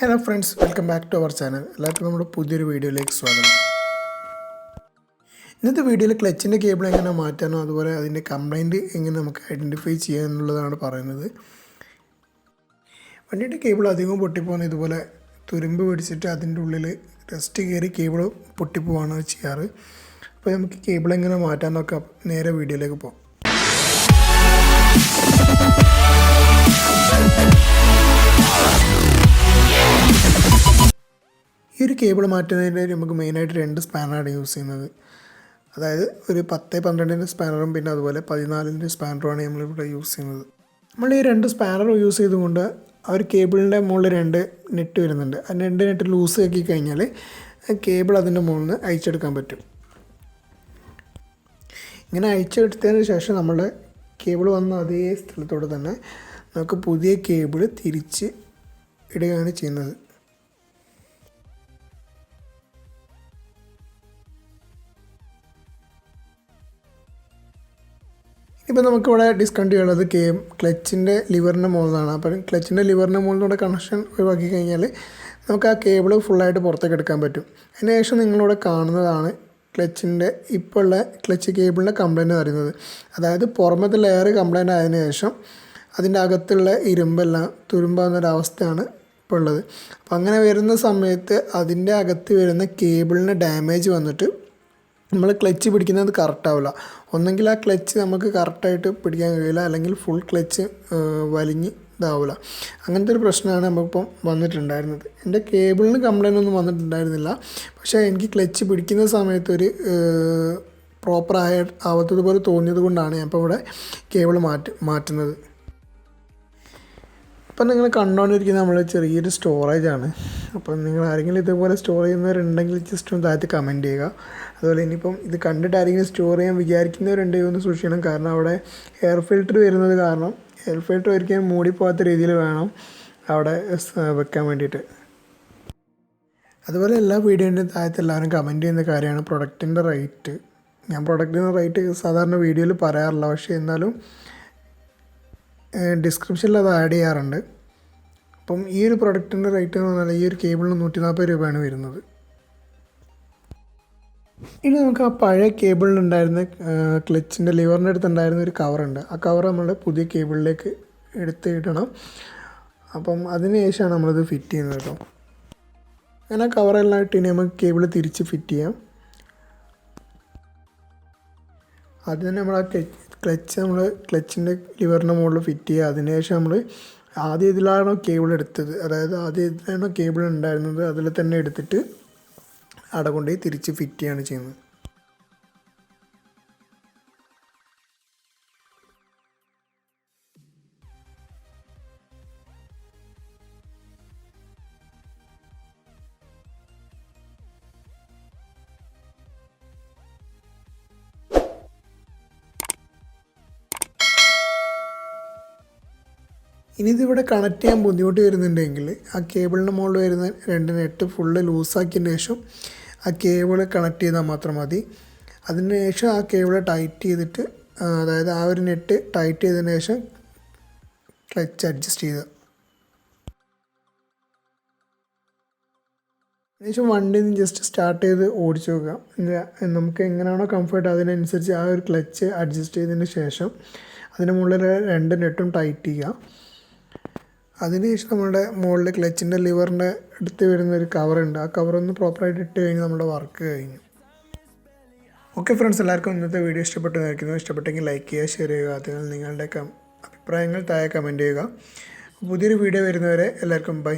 Hello friends, welcome back to our channel. എല്ലാവർക്കും നമ്മുടെ പുതിയൊരു വീഡിയോയിലേക്ക് സ്വാഗതം. ഇന്നത്തെ വീഡിയോയിൽ ക്ലച്ചിൻ്റെ കേബിൾ എങ്ങനെ മാറ്റാനോ അതുപോലെ അതിൻ്റെ കംപ്ലൈൻറ്റ് എങ്ങനെ നമുക്ക് ഐഡൻറ്റിഫൈ ചെയ്യുക എന്നുള്ളതാണ് പറയുന്നത്. വണ്ടിയുടെ കേബിൾ അധികം പൊട്ടിപ്പോകുന്ന ഇതുപോലെ തുരുമ്പ് പിടിച്ചിട്ട് അതിൻ്റെ ഉള്ളിൽ റസ്റ്റ് കയറി കേബിൾ പൊട്ടിപ്പോവാണ് ചെയ്യാറ്. അപ്പോൾ നമുക്ക് കേബിൾ എങ്ങനെ മാറ്റാനൊക്കെ നേരെ വീഡിയോയിലേക്ക് പോകാം. ഈ ഒരു കേബിൾ മാറ്റുന്നതിന് നമുക്ക് മെയിനായിട്ട് 2 സ്പാനറാണ് യൂസ് ചെയ്യുന്നത്. അതായത് ഒരു 10-12 സ്പാനറും പിന്നെ അതുപോലെ 14 സ്പാനറുമാണ് നമ്മളിവിടെ യൂസ് ചെയ്യുന്നത്. നമ്മൾ ഈ 2 സ്പാനർ യൂസ് ചെയ്തുകൊണ്ട് ആ ഒരു കേബിളിൻ്റെ മുകളിൽ 2 നെറ്റ് വരുന്നുണ്ട്. ആ 2 നെറ്റ് ലൂസ് ആക്കി കഴിഞ്ഞാൽ കേബിൾ അതിൻ്റെ മുകളിൽ നിന്ന് അയച്ചെടുക്കാൻ പറ്റും. ഇങ്ങനെ അയച്ചെടുത്തതിന് ശേഷം നമ്മുടെ കേബിൾ വന്ന അതേ സ്ഥലത്തോടെ തന്നെ നമുക്ക് പുതിയ കേബിൾ തിരിച്ച് ഇടുകയാണ് ചെയ്യുന്നത്. ഇപ്പോൾ നമുക്കിവിടെ ഡിസ്കണക്ട് ചെയ്യുന്നത് ക്ലച്ചിൻ്റെ ലിവറിൻ്റെ മുകളിലാണ്. അപ്പം ക്ലച്ചിൻ്റെ ലിവറിൻ്റെ മുകളിലൂടെ കണക്ഷൻ ഒഴിവാക്കി കഴിഞ്ഞാൽ നമുക്ക് ആ കേബിൾ ഫുള്ളായിട്ട് പുറത്തേക്ക് എടുക്കാൻ പറ്റും. അതിന് ശേഷം നിങ്ങളിവിടെ കാണുന്നതാണ് ക്ലച്ചിൻ്റെ ഇപ്പോൾ ഉള്ള ക്ലച്ച് കേബിളിൻ്റെ കംപ്ലയിൻറ്റ് പറയുന്നത്. അതായത് പുറമത്തെ ലെയർ കംപ്ലയിൻ്റ് ആയതിനു ശേഷം അതിൻ്റെ അകത്തുള്ള ഇരുമ്പെല്ലാം തുരുമ്പാകുന്നൊരവസ്ഥയാണ് ഇപ്പോൾ ഉള്ളത്. അപ്പോൾ അങ്ങനെ വരുന്ന സമയത്ത് അതിൻ്റെ അകത്ത് വരുന്ന കേബിളിന് ഡാമേജ് വന്നിട്ട് നമ്മൾ ക്ലച്ച് പിടിക്കുന്നത് കറക്റ്റാവില്ല. ഒന്നെങ്കിൽ ആ ക്ലച്ച് നമുക്ക് കറക്റ്റായിട്ട് പിടിക്കാൻ കഴിയില്ല, അല്ലെങ്കിൽ ഫുൾ ക്ലച്ച് വലിഞ്ഞ് ഇതാവില്ല. അങ്ങനത്തെ ഒരു പ്രശ്നമാണ് നമുക്കിപ്പം വന്നിട്ടുണ്ടായിരുന്നത്. എൻ്റെ കേബിളിന് കംപ്ലയിൻ്റ് ഒന്നും വന്നിട്ടുണ്ടായിരുന്നില്ല. പക്ഷേ എനിക്ക് ക്ലച്ച് പിടിക്കുന്ന സമയത്ത് ഒരു ആവാത്തതുപോലെ തോന്നിയത് കൊണ്ടാണ് ഞാൻ ഇപ്പോൾ ഇവിടെ കേബിൾ മാറ്റുന്നത്. ഇപ്പം നിങ്ങൾ കണ്ടുകൊണ്ടിരിക്കുന്നത് നമ്മൾ ചെറിയൊരു സ്റ്റോറേജാണ്. അപ്പം നിങ്ങൾ ആരെങ്കിലും ഇതുപോലെ സ്റ്റോർ ചെയ്യുന്നവരുണ്ടെങ്കിൽ ജസ്റ്റ് ഒന്ന് താഴത്ത് കമൻറ്റ് ചെയ്യുക. അതുപോലെ ഇനിയിപ്പം ഇത് കണ്ടിട്ട് ആരെങ്കിലും സ്റ്റോർ ചെയ്യാൻ വിചാരിക്കുന്നവരുണ്ടെങ്കിൽ ഒന്ന് സൂക്ഷിക്കണം. കാരണം അവിടെ എയർ ഫിൽറ്റർ വരുന്നത് കാരണം എയർ ഫിൽറ്റർ ഒരിക്കലും മൂടിപ്പോകാത്ത രീതിയിൽ വേണം അവിടെ വെക്കാൻ വേണ്ടിയിട്ട്. അതുപോലെ എല്ലാ വീഡിയോൻ്റെ താഴത്ത് എല്ലാവരും കമൻറ്റ് ചെയ്യുന്ന കാര്യമാണ് പ്രൊഡക്റ്റിൻ്റെ റേറ്റ്. ഞാൻ പ്രൊഡക്റ്റിൻ്റെ റേറ്റ് സാധാരണ വീഡിയോയിൽ പറയാറില്ല, പക്ഷേ എന്നാലും ഡിസ്ക്രിപ്ഷനിൽ അത് ആഡ് ചെയ്യാറുണ്ട്. അപ്പം ഈ ഒരു പ്രൊഡക്റ്റിൻ്റെ റേറ്റ് എന്ന് പറഞ്ഞാൽ ഈ ഒരു കേബിളിന് 140 രൂപയാണ് വരുന്നത്. ഇനി നമുക്ക് ആ പഴയ കേബിളിലുണ്ടായിരുന്ന ക്ലച്ചിൻ്റെ ലിവറിൻ്റെ അടുത്തുണ്ടായിരുന്ന ഒരു കവറുണ്ട്. ആ കവർ നമ്മൾ പുതിയ കേബിളിലേക്ക് എടുത്ത് ഇടണം. അപ്പം അതിന് ശേഷമാണ് നമ്മളിത് ഫിറ്റ് ചെയ്യുന്നത് കേട്ടോ. അങ്ങനെ ആ കവറെല്ലാം ഇട്ട് ഇനി നമുക്ക് കേബിൾ തിരിച്ച് ഫിറ്റ് ചെയ്യാം. ആദ്യം തന്നെ നമ്മൾ ആ ക്ലച്ചിൻ്റെ ലിവറിൻ്റെ മുകളിൽ ഫിറ്റ് ചെയ്യുക. അതിനുശേഷം നമ്മൾ ആദ്യം ഇതിലാണോ കേബിൾ എടുത്തത്, അതായത് ആദ്യം ഇതിലാണോ കേബിൾ ഉണ്ടായിരുന്നത് അതിൽ തന്നെ എടുത്തിട്ട് അവിടെ കൊണ്ടുപോയി തിരിച്ച് ഫിറ്റ് ചെയ്യുകയാണ് ചെയ്യുന്നത്. ഇനി ഇതിവിടെ കണക്ട് ചെയ്യാൻ ബുദ്ധിമുട്ട് വരുന്നുണ്ടെങ്കിൽ ആ കേബിളിൻ്റെ മുകളിൽ വരുന്ന 2 നെറ്റ് ഫുള്ള് ലൂസാക്കിയതിന് ശേഷം ആ കേബിൾ കണക്ട് ചെയ്താൽ മാത്രം മതി. അതിന് ശേഷം ആ കേബിൾ ടൈറ്റ് ചെയ്തിട്ട്, അതായത് ആ ഒരു നെറ്റ് ടൈറ്റ് ചെയ്തതിന് ശേഷം ക്ലച്ച് അഡ്ജസ്റ്റ് ചെയ്യുക. അതിനുശേഷം വണ്ടി ജസ്റ്റ് സ്റ്റാർട്ട് ചെയ്ത് ഓടിച്ചു നോക്കുക. നമുക്ക് എങ്ങനെയാണോ കംഫർട്ട് അതിനനുസരിച്ച് ആ ഒരു ക്ലച്ച് അഡ്ജസ്റ്റ് ചെയ്തതിന് ശേഷം അതിന് മുകളിൽ 2 നെറ്റും ടൈറ്റ് ചെയ്യുക. അതിനുശേഷം നമ്മുടെ മുകളിൽ ക്ലച്ചിൻ്റെ ലിവറിൻ്റെ അടുത്ത് വരുന്നൊരു കവറുണ്ട്. ആ കവറൊന്ന് പ്രോപ്പറായിട്ട് ഇട്ട് കഴിഞ്ഞ് നമ്മുടെ വർക്ക് കഴിഞ്ഞു. ഓക്കെ ഫ്രണ്ട്സ്, എല്ലാവർക്കും ഇന്നത്തെ വീഡിയോ ഇഷ്ടപ്പെട്ടെങ്കിൽ ലൈക്ക് ചെയ്യുക, ഷെയർ ചെയ്യുക. അതിനാൽ നിങ്ങളുടെ അഭിപ്രായങ്ങൾ താഴെ കമൻറ്റ് ചെയ്യുക. പുതിയൊരു വീഡിയോ വരുന്നവരെ എല്ലാവർക്കും ബൈ.